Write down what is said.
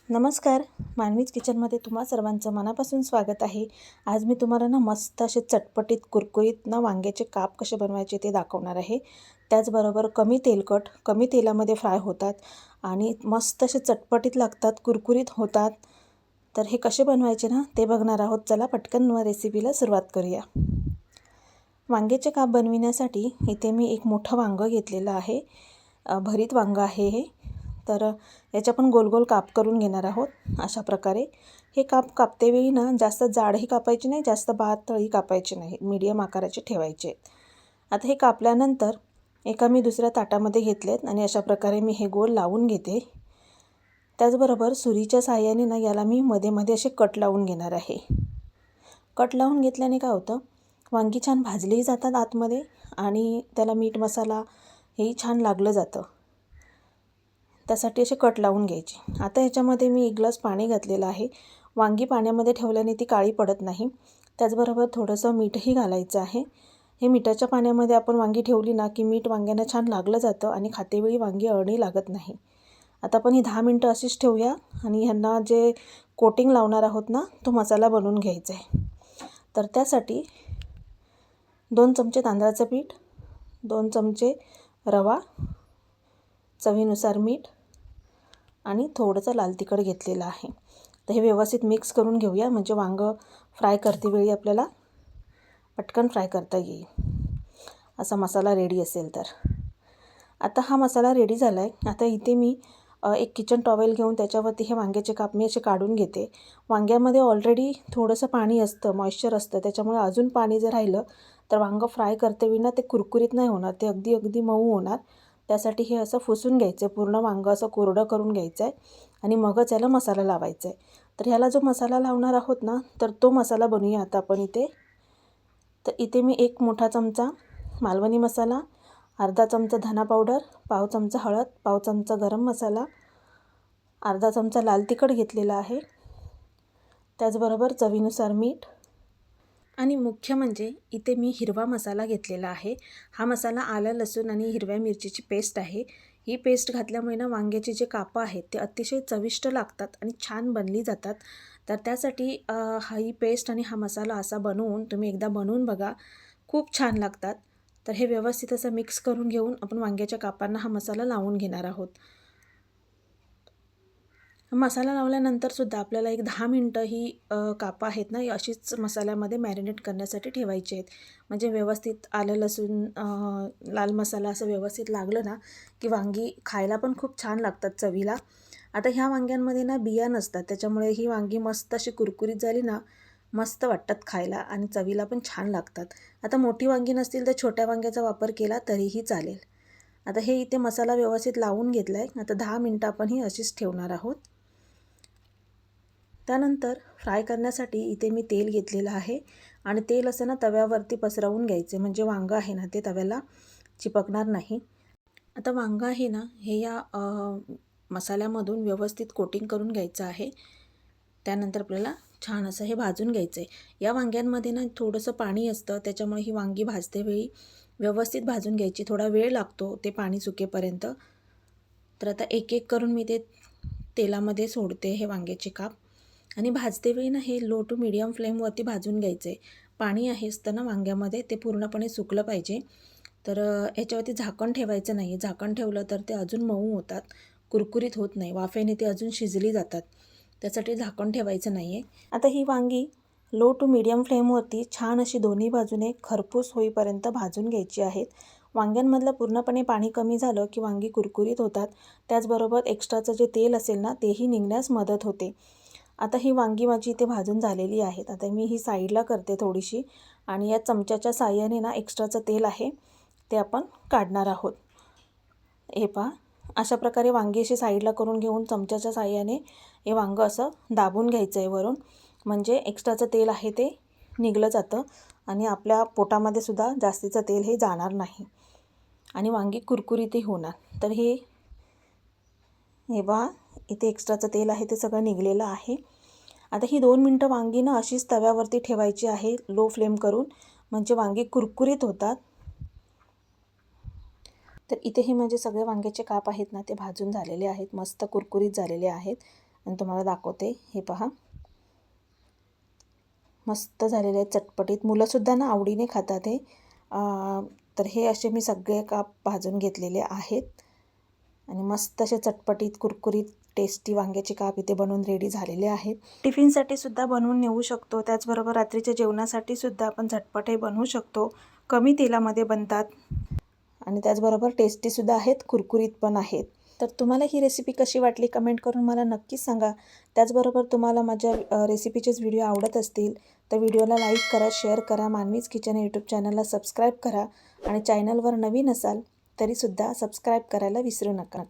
नमस्कार. मानवीज किचनमध्ये तुम्हा सर्वांचं मनापासून स्वागत आहे. आज मी तुम्हाला मस्त असे चटपटीत कुरकुरीत वांग्याचे काप कसे बनवायचे ते दाखवणार आहे. त्याचबरोबर कमी तेलकट, कमी तेलामध्ये फ्राय होतात आणि मस्त असे चटपटीत लागतात, कुरकुरीत होतात. तर हे कसे बनवायचे ते बघणार आहोत. चला पटकन रेसिपीला सुरुवात करूया. वांग्याचे काप बनविण्यासाठी इथे मी एक मोठं वांगं घेतलेलं आहे. भरीत वांगं आहे हे. तर याच्या पण गोल गोल काप करून घेणार आहोत. अशा प्रकारे हे काप कापतेवेळी जास्त जाडही कापायचे नाही, जास्त पातळही कापायचे नाही, मीडियम आकाराचे ठेवायचे. आता हे कापल्यानंतर एका मी दुसऱ्या ताटामध्ये घेतलेत आणि अशा प्रकारे मी हे गोल लावून घेते. त्याचबरोबर सुरीच्या साहाय्याने याला मी मध्ये मध्ये असे कट लावून घेणार आहे. कट लावून घेतल्याने काय होतं, वांगी छान भाजलीही जातात आतमध्ये आणि त्याला मीठ मसाला हेही छान लागलं जातं. त्यासाठी असे कट लावून घ्यायचे. आता ह्याच्यामध्ये मी 1 ग्लास पाणी घातलेलं आहे. वांगी पाण्यामध्ये ठेवल्याने ती काळी पडत नाही. त्याचबरोबर थोडंसं मीठही घालायचं आहे. हे मिठाच्या पाण्यामध्ये आपण वांगी ठेवली की मीठ वांग्यांना छान लागलं जातं आणि खातेवेळी वांगी अळणी लागत नाही. आता आपण ही 10 मिनटं अशीच ठेवूया आणि ह्यांना जे कोटिंग लावणार आहोत तो मसाला बनवून घ्यायचा आहे. तर त्यासाठी 2 चमचे तांदळाचं पीठ, 2 चमचे रवा, चवीनुसार मीठ आणि थोडंसं लाल तिखट घेतलेलं आहे. तर हे व्यवस्थित मिक्स करून घेऊया, म्हणजे वांगं फ्राय करते वेळी आपल्याला पटकन फ्राय करता येईल. असा मसाला रेडी असेल तर. आता हा मसाला रेडी झाला आहे. आता इथे मी एक किचन टॉवेल घेऊन त्याच्यावरती हे वांग्याचे काप मी असे काढून घेते. वांग्यामध्ये ऑलरेडी थोडंसं पाणी असतं, मॉइश्चर असतं, त्याच्यामुळे अजून पाणी जर राहिलं तर वांगं फ्राय करते वेळी ते कुरकुरीत नाही होणार, ते अगदी मऊ होणार. त्यासाठी हे असं पुसून घ्यायचं आहे, पूर्ण वांगं असं कोरडं करून घ्यायचं आहे आणि मगच याला मसाला लावायचा आहे. तर ह्याला जो मसाला लावणार आहोत तर तो मसाला बनवूया आता आपण इथे. तर इथे मी 1 मोठा चमचा मालवणी मसाला, अर्धा चमचा धना पावडर, पाव चमचा हळद, पाव चमचा गरम मसाला, अर्धा चमचा लाल तिखट घेतलेला आहे. त्याचबरोबर चवीनुसार मीठ आणि मुख्य म्हणजे इथे मी हिरवा मसाला घेतलेला आहे. हा मसाला आलं, लसूण आणि हिरव्या मिरचीची पेस्ट आहे. ही पेस्ट घातल्यामुळे वांग्याचे जे कापं आहेत ते अतिशय चविष्ट लागतात आणि छान बनली जातात. तर त्यासाठी ही पेस्ट आणि हा मसाला असा बनवून तुम्ही एकदा बनवून बघा, खूप छान लागतात. तर हे व्यवस्थित असं मिक्स करून घेऊन आपण वांग्याच्या कापांना हा मसाला लावून घेणार आहोत. मसाला लावल्यानंतरसुद्धा आपल्याला एक 10 मिनटं ही कापं आहेत अशीच मसाल्यामध्ये मॅरिनेट करण्यासाठी ठेवायची आहेत. म्हणजे व्यवस्थित आलं, लसूण, लाल मसाला असं व्यवस्थित लागलं की वांगी खायला पण खूप छान लागतात चवीला. आता ह्या वांग्यांमध्ये बिया नसतात, त्याच्यामुळे ही वांगी मस्त अशी कुरकुरीत झाली मस्त वाटतात खायला आणि चवीला पण छान लागतात. आता मोठी वांगी नसतील तर छोट्या वांग्याचा वापर केला तरीही चालेल. आता हे इथे मसाला व्यवस्थित लावून घेतला आहे. आता 10 मिनटं आपण ही अशीच ठेवणार आहोत. त्यानंतर फ्राय करण्यासाठी इथे मी तेल घेतलेलं आहे आणि तेल असं तव्यावरती पसरवून घ्यायचे, म्हणजे वांगं आहे ते तव्याला चिपकणार नाही. आता वांगं आहे हे या मसाल्यामधून व्यवस्थित कोटिंग करून घ्यायचं आहे. त्यानंतर आपल्याला छान असं हे भाजून घ्यायचं आहे. या वांग्यांमध्ये थोडंसं पाणी असतं, त्याच्यामुळे ही वांगी भाजतेवेळी व्यवस्थित भाजून घ्यायची. थोडा वेळ लागतो ते पाणी सुकेपर्यंत. तर आता एक एक करून मी ते तेलामध्ये सोडते हे वांग्याचे काप आणि भाजतेवेळी हे लो टू मीडियम फ्लेमवरती भाजून घ्यायचे. पाणी आहे असतं वांग्यामध्ये ते पूर्णपणे सुकलं पाहिजे. तर याच्यावरती झाकण ठेवायचं नाही. झाकण ठेवलं तर ते अजून मऊ होतात, कुरकुरीत होत नाही, वाफेने ते अजून शिजली जातात. त्यासाठी झाकण ठेवायचं नाही आहे. आता ही वांगी लो टू मीडियम फ्लेमवरती छान अशी दोन्ही बाजूने खरपूस होईपर्यंत भाजून घ्यायची आहेत. वांग्यांमधलं पूर्णपणे पाणी कमी झालं की वांगी कुरकुरीत होतात. त्याचबरोबर एक्स्ट्राचं जे तेल असेल तेही निघण्यास मदत होते. आता ही वांगी माझी इथे भाजून झालेली आहेत. आता मी ही साईडला करते थोडीशी आणि या चमच्याच्या साहाय्याने एक्स्ट्राचं तेल आहे ते आपण काढणार आहोत. हे पहा, अशा प्रकारे वांगी अशी साईडला करून घेऊन चमच्याच्या साहाय्याने हे वांगं असं दाबून घ्यायचं आहे वरून, म्हणजे एक्स्ट्राचं तेल आहे ते निघलं जातं आणि आपल्या पोटामध्ये सुद्धा जास्तीचं तेल हे जाणार नाही आणि वांगी कुरकुरीतही होणार. तर हे पहा, इथे एक्स्ट्राचं तेल आहे ते सगळं निघलेलं आहे. आता ही 2 मिनटं वांगी अशीच तव्यावरती ठेवायची आहे लो फ्लेम करून, म्हणजे वांगी कुरकुरीत होतात. तर इथे हे म्हणजे सगळे वांग्याचे काप आहेत ते भाजून झालेले आहेत, मस्त कुरकुरीत झालेले आहेत. आणि तुम्हाला दाखवते. हे पहा, मस्त झालेले आहेत चटपटीत. मुलंसुद्धा ना आवडीने खातात हे. तर हे असे मी सगळे काप भाजून घेतलेले आहेत आणि मस्त असे चटपटीत कुरकुरीत टेस्टी वांग्याचे काप इथे बनवून रेडी झालेले आहेत. टिफिनसाठी सुद्धा बनवून नेऊ शकतो. त्याचबरोबर रात्रीच्या जेवणासाठी सुद्धा आपण झटपट हे बनवू शकतो. कमी तेलामध्ये बनतात आणि त्याचबरोबर टेस्टीसुद्धा आहेत, कुरकुरीत पण आहेत. तर तुम्हाला ही रेसिपी कशी वाटली कमेंट करून मला नक्कीच सांगा. त्याचबरोबर तुम्हाला माझ्या रेसिपीचेच व्हिडिओ आवडत असतील तर व्हिडिओला लाईक करा, शेअर करा, मानवीज किचन या यूट्यूब चॅनलला सबस्क्राईब करा आणि चॅनलवर नवीन असाल तरीसुद्धा सबस्क्राईब करायला विसरू नका.